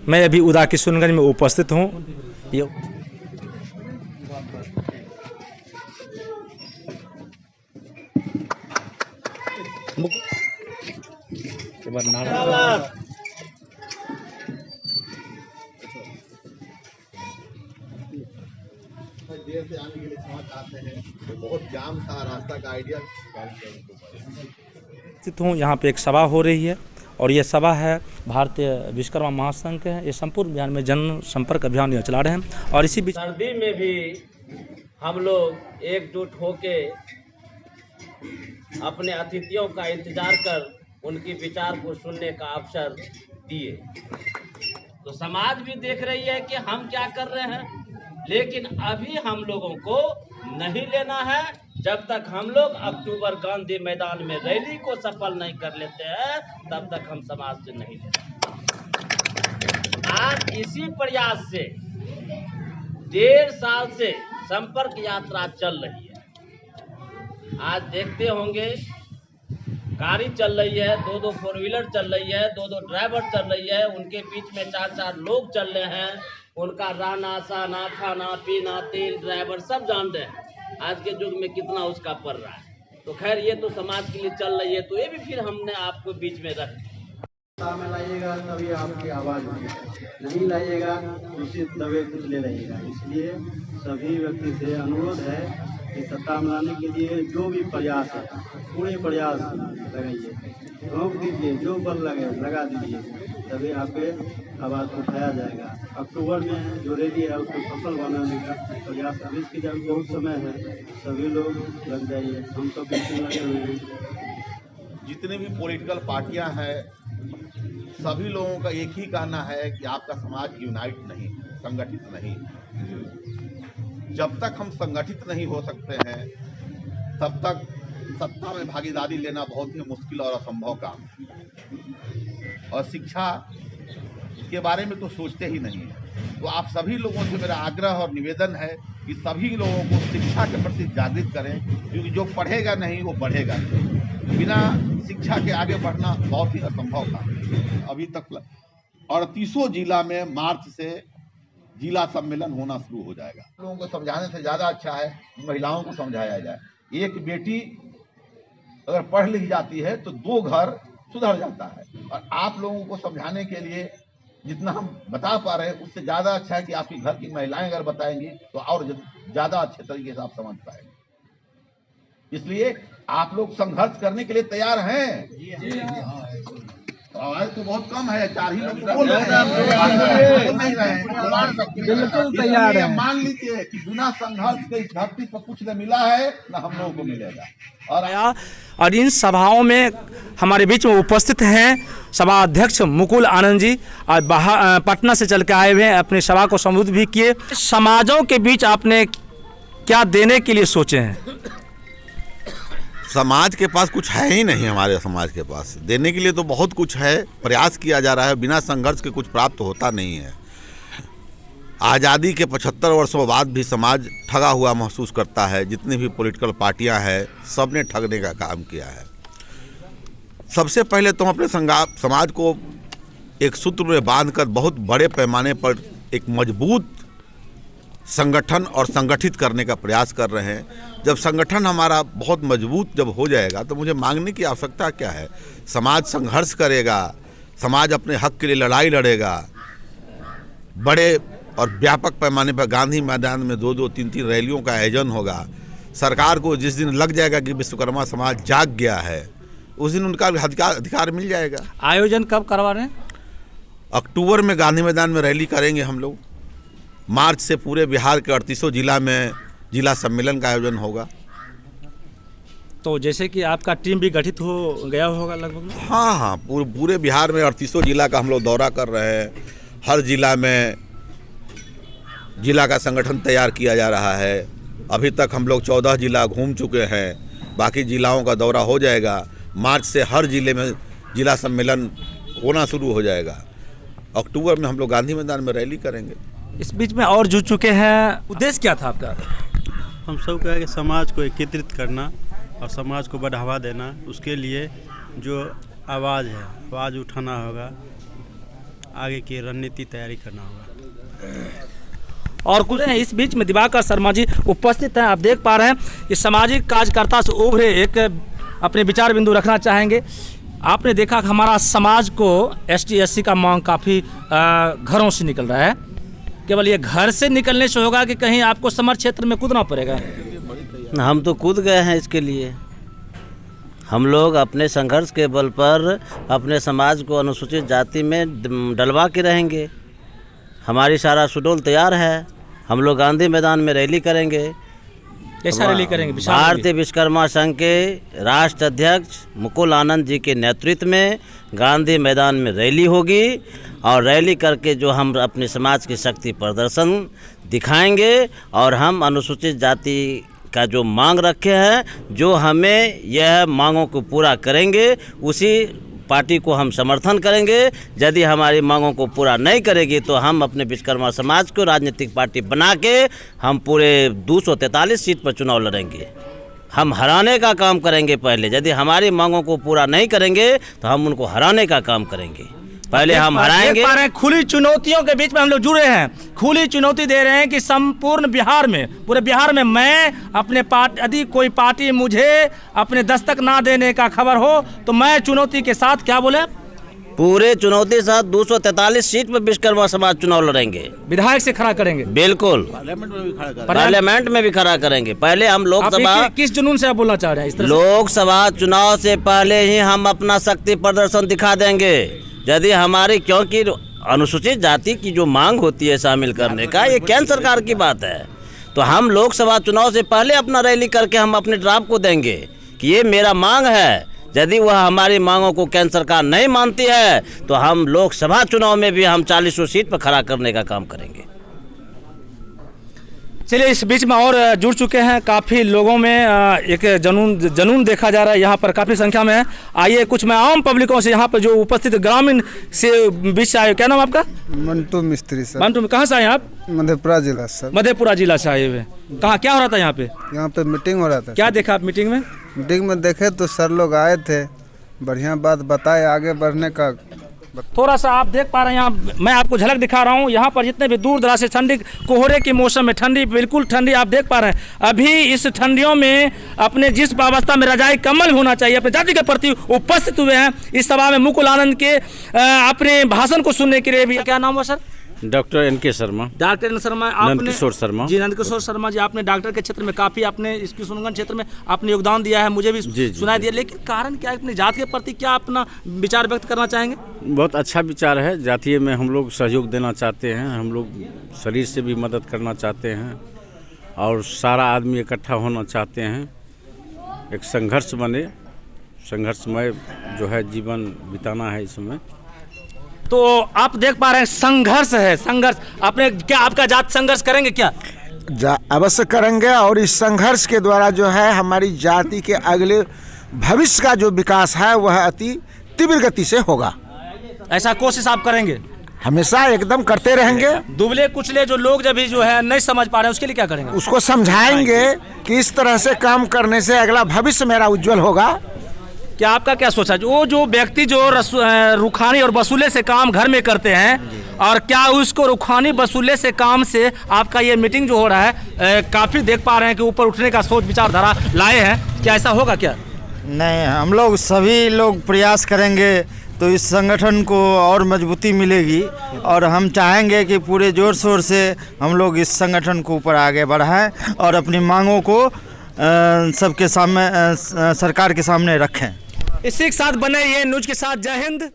मैं अभी उदा किशनगंज में उपस्थित हूँ। ये देर से आने के लिए क्षमा चाहते हैं, तो बहुत जाम था, रास्ता का आइडिया उपस्थित हूँ। यहाँ पे एक सभा हो रही है और ये सभा है भारतीय विश्वकर्मा महासंघ के है। ये संपूर्ण बिहार में जन संपर्क अभियान ये चला रहे हैं और इसी बीच सर्दी में भी हम लोग एकजुट होके अपने अतिथियों का इंतजार कर उनकी विचार को सुनने का अवसर दिए। तो समाज भी देख रही है कि हम क्या कर रहे हैं, लेकिन अभी हम लोगों को नहीं लेना है जब तक हम लोग अक्टूबर गांधी मैदान में रैली को सफल नहीं कर लेते हैं, तब तक हम समाज से नहीं लेते। आज इसी प्रयास से 1.5 साल से संपर्क यात्रा चल रही है। आज देखते होंगे गाड़ी चल रही है, 2-2 4 व्हीलर चल रही है, 2-2 ड्राइवर चल रही है, उनके बीच में 4-4 लोग चल रहे हैं। उनका रहना सहना खाना पीना तेल ड्राइवर सब जान रहे हैं आज के युग में कितना उसका पड़ रहा है। तो खैर ये तो समाज के लिए चल रही है, तो ये भी फिर हमने आपको बीच में रख में लाइएगा तभी आपकी आवाज़ नहीं लाइएगा उसी दबे कुछ ले रहिएगा। इसलिए सभी व्यक्ति से अनुरोध है कि सत्ता में लाने के लिए जो भी प्रयास है पूरे प्रयास लगाइए, रोक दीजिए, जो बल लगे लगा दीजिए, तभी आपके आवाज़ उठाया जाएगा। अक्टूबर में जो रैली है उसको सफल बनाने का प्रयास अभी की जब बहुत समय है, सभी लोग लग जाइए, हम सब बिल्कुल लगे हुए हैं। जितने भी पॉलिटिकल पार्टियां हैं सभी लोगों का एक ही कहना है कि आपका समाज यूनाइट नहीं, संगठित नहीं। जब तक हम संगठित नहीं हो सकते हैं तब तक सत्ता में भागीदारी लेना बहुत ही मुश्किल और असंभव काम है। और शिक्षा के बारे में तो सोचते ही नहीं है। तो आप सभी लोगों से मेरा आग्रह और निवेदन है कि सभी लोगों को शिक्षा के प्रति जागृत करें, क्योंकि जो पढ़ेगा नहीं वो बढ़ेगा नहीं। बिना शिक्षा के आगे बढ़ना बहुत ही असंभव था। अभी तक 38 जिला में मार्च से जिला सम्मेलन होना शुरू हो जाएगा। लोगों को समझाने से ज़्यादा अच्छा है महिलाओं को समझाया जाए। एक बेटी अगर पढ़ लिख जाती है तो 2 घर सुधर जाता है। और आप लोगों को समझाने के लिए जितना हम बता पा रहे हैं उससे ज़्यादा अच्छा है कि आपकी घर की महिलाएं अगर बताएंगी तो और ज़्यादा अच्छे तरीके से आप समझ पाएंगे। इसलिए आप लोग संघर्ष करने के लिए तैयार हैं? आवाज तो बहुत कम है, 4 ही लोग बोल रहे हैं, नहीं रहे। बिल्कुल तैयार है। मान लीजिए कि बिना संघर्ष के इस धरती पर कुछ न मिला है न हम लोगों को मिलेगा। और इन सभाओं में हमारे बीच में उपस्थित हैं सभा अध्यक्ष मुकुल आनंद जी, और पटना से चल के आए हुए हैं, अपनी सभा को संबोधित भी किए। समाजों के बीच आपने क्या देने के लिए सोचे हैं? समाज के पास कुछ है ही नहीं, हमारे समाज के पास देने के लिए तो बहुत कुछ है, प्रयास किया जा रहा है। बिना संघर्ष के कुछ प्राप्त होता नहीं है। आज़ादी के 75 वर्षों बाद भी समाज ठगा हुआ महसूस करता है। जितनी भी पॉलिटिकल पार्टियां हैं सब ने ठगने का काम किया है। सबसे पहले तो हम अपने समाज को एक सूत्र में बांधकर बहुत बड़े पैमाने पर एक मजबूत संगठन और संगठित करने का प्रयास कर रहे हैं। जब संगठन हमारा बहुत मजबूत जब हो जाएगा तो मुझे मांगने की आवश्यकता क्या है। समाज संघर्ष करेगा, समाज अपने हक के लिए लड़ाई लड़ेगा। बड़े और व्यापक पैमाने पर गांधी मैदान में 2-2 3-3 रैलियों का आयोजन होगा। सरकार को जिस दिन लग जाएगा कि विश्वकर्मा समाज जाग गया है उस दिन उनका अधिकार मिल जाएगा। आयोजन कब करवा रहे हैं? अक्टूबर में गांधी मैदान में रैली करेंगे हम लोग। मार्च से पूरे बिहार के 38 जिला में जिला सम्मेलन का आयोजन होगा। तो जैसे कि आपका टीम भी गठित हो गया होगा लगभग? हाँ, पूरे बिहार में 38 जिला का हम लोग दौरा कर रहे हैं। हर जिला में जिला का संगठन तैयार किया जा रहा है। अभी तक हम लोग 14 जिला घूम चुके हैं, बाकी जिलाओं का दौरा हो जाएगा। मार्च से हर जिले में जिला सम्मेलन होना शुरू हो जाएगा। अक्टूबर में हम लोग गांधी मैदान में रैली करेंगे। इस बीच में और जुड़ चुके हैं। उद्देश्य क्या था आपका? हम सब का है कि समाज को एकत्रित करना और समाज को बढ़ावा देना। उसके लिए जो आवाज़ है आवाज़ उठाना होगा। आगे की रणनीति तैयारी करना होगा। और कुछ हैं इस बीच में दिवाकर शर्मा जी उपस्थित हैं। आप देख पा रहे हैं कि सामाजिक कार्यकर्ता से उभरे एक अपने विचार बिंदु रखना चाहेंगे। आपने देखा कि हमारा समाज को ST SC का मांग काफ़ी घरों से निकल रहा है। केवल ये घर से निकलने से होगा कि कहीं आपको समर क्षेत्र में कूदना पड़ेगा? हम तो कूद गए हैं इसके लिए। हम लोग अपने संघर्ष के बल पर अपने समाज को अनुसूचित जाति में डलवा के रहेंगे। हमारी सारा सुडोल तैयार है। हम लोग गांधी मैदान में रैली करेंगे। कैसा रैली करेंगे? भारतीय विश्वकर्मा संघ के राष्ट्र अध्यक्ष मुकुल आनंद जी के नेतृत्व में गांधी मैदान में रैली होगी और रैली करके जो हम अपने समाज की शक्ति प्रदर्शन दिखाएंगे और हम अनुसूचित जाति का जो मांग रखे हैं, जो हमें यह मांगों को पूरा करेंगे, उसी पार्टी को हम समर्थन करेंगे। यदि हमारी मांगों को पूरा नहीं करेगी तो हम अपने विश्वकर्मा समाज को राजनीतिक पार्टी बना के हम पूरे 243 सीट पर चुनाव लड़ेंगे। हम हराने का काम करेंगे पहले। यदि हमारी मांगों को पूरा नहीं करेंगे तो हम उनको हराने का काम करेंगे। पहले हम हराएंगे। खुली चुनौतियों के बीच में हम लोग जुड़े हैं। खुली चुनौती दे रहे हैं कि संपूर्ण बिहार में, पूरे बिहार में मैं अपने पार्टी, यदि कोई पार्टी मुझे अपने दस्तक ना देने का खबर हो तो मैं चुनौती के साथ, क्या बोले, पूरे चुनौती के साथ 243 सीट पर विश्वकर्मा समाज चुनाव लड़ेंगे। विधायक से खड़ा करेंगे? बिल्कुल, पार्लियामेंट में भी खड़ा करेंगे। पहले हम लोकसभा, किस जुनून से आप बोलना चाह रहे हैं? लोकसभा चुनाव से पहले ही हम अपना शक्ति प्रदर्शन दिखा देंगे। यदि हमारी, क्योंकि अनुसूचित जाति की जो मांग होती है शामिल करने का, ये केंद्र सरकार की बात है, तो हम लोकसभा चुनाव से पहले अपना रैली करके हम अपने ड्राफ्ट को देंगे कि ये मेरा मांग है। यदि वह हमारी मांगों को केंद्र सरकार नहीं मानती है तो हम लोकसभा चुनाव में भी हम 40 सीट पर खड़ा करने का काम करेंगे। चलिए, इस बीच में और जुड़ चुके हैं काफ़ी लोगों में एक जनून देखा जा रहा है यहाँ पर काफ़ी संख्या में है। आइए कुछ मैं आम पब्लिकों से यहाँ पर जो उपस्थित ग्रामीण से बीच से आए। क्या नाम आपका? मंटू मिस्त्री सर। मंटू, कहाँ से आए आप? मधेपुरा जिला सर। मधेपुरा जिला से आए हुए। कहाँ, क्या हो रहा था यहाँ पे? यहाँ पे मीटिंग हो रहा था। क्या देखा आप मीटिंग में? मीटिंग में देखे तो सर लोग आए थे, बढ़िया बात बताए आगे बढ़ने का। थोड़ा सा आप देख पा रहे हैं यहाँ, मैं आपको झलक दिखा रहा हूँ। यहाँ पर जितने भी दूर दराज से ठंडी, कोहरे के मौसम में ठंडी, बिल्कुल ठंडी आप देख पा रहे हैं। अभी इस ठंडियों में अपने जिस अवस्था में रजाई कम्बल होना चाहिए अपने जाति के प्रति उपस्थित हुए हैं इस सभा में मुकुल आनंद के अपने भाषण को सुनने के लिए भी। क्या नाम हुआ sir? Doctor NK Sharma. Doctor Sharma, Nandkishore Sharma ji, Nandkishore Sharma ji, आपने डॉक्टर के क्षेत्र में काफ़ी, आपने इस किशनगंज क्षेत्र में आपने योगदान दिया है, मुझे भी सुनाई दिया। लेकिन कारण क्या है, अपनी जाति के प्रति क्या अपना विचार व्यक्त करना चाहेंगे? बहुत अच्छा विचार है। जातीय में हम लोग सहयोग देना चाहते हैं, हम लोग शरीर से भी मदद करना चाहते हैं और सारा आदमी इकट्ठा होना चाहते हैं। एक संघर्ष बने, संघर्षमय जो है जीवन बिताना है इसमें। तो आप देख पा रहे हैं संघर्ष है, संघर्ष। आपने क्या, आपका जात संघर्ष करेंगे क्या? अवश्य करेंगे और इस संघर्ष के द्वारा जो है हमारी जाति के अगले भविष्य का जो विकास है वह अति तीव्र गति से होगा। ऐसा कोशिश आप करेंगे? हमेशा एकदम करते रहेंगे। दुबले कुचले जो लोग जब भी जो है नहीं समझ पा रहे हैं उसके लिए क्या करेंगे? उसको समझाएंगे कि इस तरह से काम करने से अगला भविष्य मेरा उज्जवल होगा। क्या आपका क्या सोचा, जो व्यक्ति जो रुखानी और वसूले से काम घर में करते हैं, और क्या उसको रुखानी वसूले से काम से आपका ये मीटिंग जो हो रहा है काफ़ी देख पा रहे हैं कि ऊपर उठने का सोच विचारधारा लाए हैं, क्या ऐसा होगा क्या? नहीं, हम लोग सभी लोग प्रयास करेंगे तो इस संगठन को और मजबूती मिलेगी और हम चाहेंगे कि पूरे जोर शोर से हम लोग इस संगठन को ऊपर आगे बढ़ाएं और अपनी मांगों को सबके सामने, सरकार के सामने रखें। इसी के साथ बने ये न्यूज़ के साथ, जय हिंद।